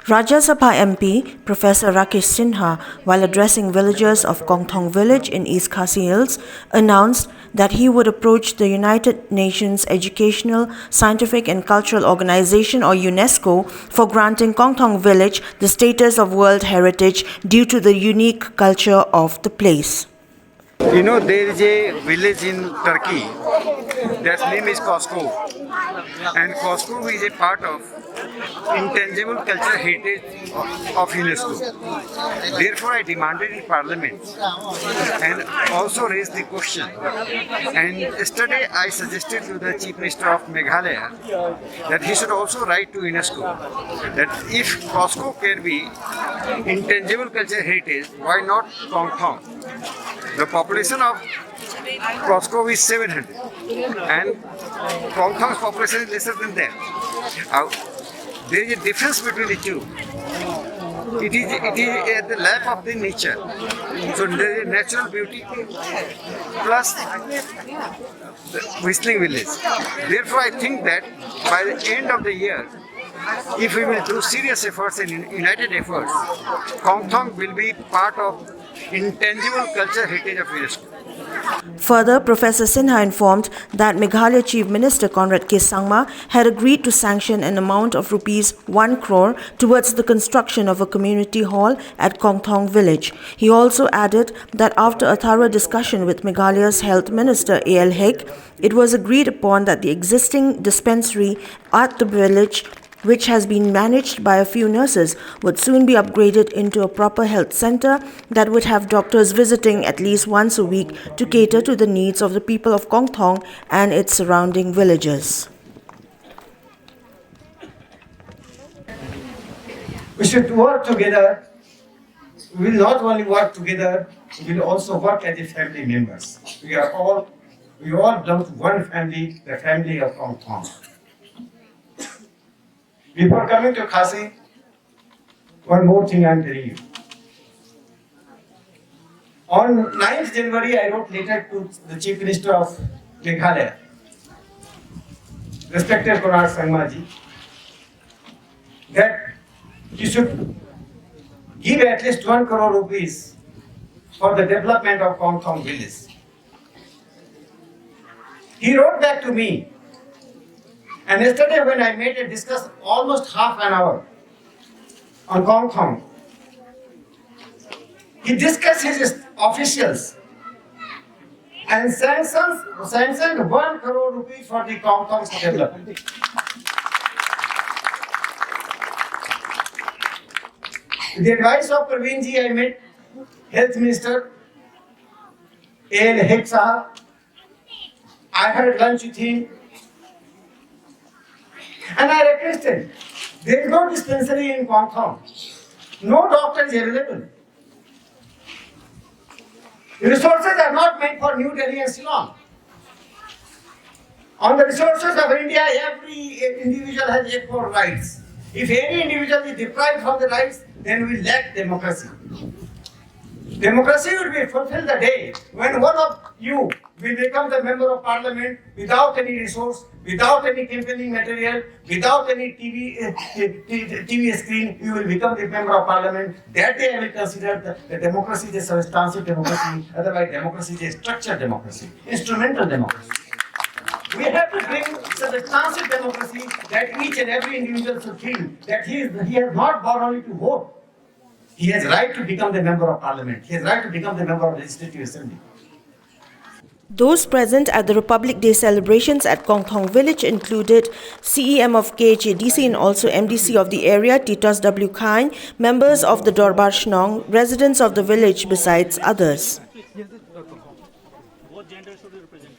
Rajya Sabha MP Professor Rakesh Sinha, while addressing villagers of Kongthong village in East Khasi Hills, announced that he would approach the United Nations Educational, Scientific and Cultural Organization or UNESCO for granting Kongthong village the status of World Heritage due to the unique culture of the place. You know, there is a village in Turkey, that's name is Kongthong, and Kongthong is a part of intangible cultural heritage of UNESCO. Therefore, I demanded in Parliament and also raised the question. And yesterday, I suggested to the Chief Minister of Meghalaya that he should also write to UNESCO that if Kongthong can be intangible cultural heritage, why not Kongthong? The population of Kongthong is 700 and Kongthong's population is lesser than that. There is a difference between the two. It is at the lap of the nature. So there is natural beauty plus the whistling village. Therefore, I think that by the end of the year, if we will do serious efforts and united efforts, Kongthong will be part of intangible cultural heritage of UNESCO. Further, Professor Sinha informed that Meghalaya Chief Minister Conrad K. Sangma had agreed to sanction an amount of rupees 1 crore towards the construction of a community hall at Kongthong village. He also added that after a thorough discussion with Meghalaya's Health Minister A.L. Hek, it was agreed upon that the existing dispensary at the village, which has been managed by a few nurses, would soon be upgraded into a proper health center that would have doctors visiting at least once a week to cater to the needs of the people of Kongthong and its surrounding villages. We should work together. We will not only work together, we will also work as a family members. We all belong to one family, the family of Kongthong. Before coming to Khasi, one more thing I am telling you. On 9th January, I wrote letter to the Chief Minister of Meghalaya, respected Conrad Sangma ji, that he should give at least 1 crore rupees for the development of Kongthong village. He wrote back to me. And yesterday when I met and discussed almost half an hour on Kongthong, he discussed his officials and sanctioned 1 crore rupees for the Kongthong's development. With the advice of Praveen ji, I met Health Minister A.L. Hek Sahab. I had lunch with him. And I requested, there is no dispensary in Kongthong. No doctor is available. The resources are not meant for New Delhi and Shillong. On the resources of India, every individual has equal rights. If any individual is deprived from the rights, then we lack democracy. Democracy will be fulfilled the day when one of you will become the member of parliament without any resource, without any campaigning material, without any TV screen. You will become the member of parliament. That day I will consider the democracy is a substantive democracy. Otherwise, democracy is a structured democracy, instrumental democracy. We have to bring substantive democracy that each and every individual should feel that he has not born only to vote. He has right to become the member of parliament. He has right to become the member of the legislative assembly. Those present at the Republic Day celebrations at Kongthong village included CEM of KHADC and also MDC of the area, Titos W. Khain, members of the Dorbar Shnong, residents of the village besides others. What gender should we represent?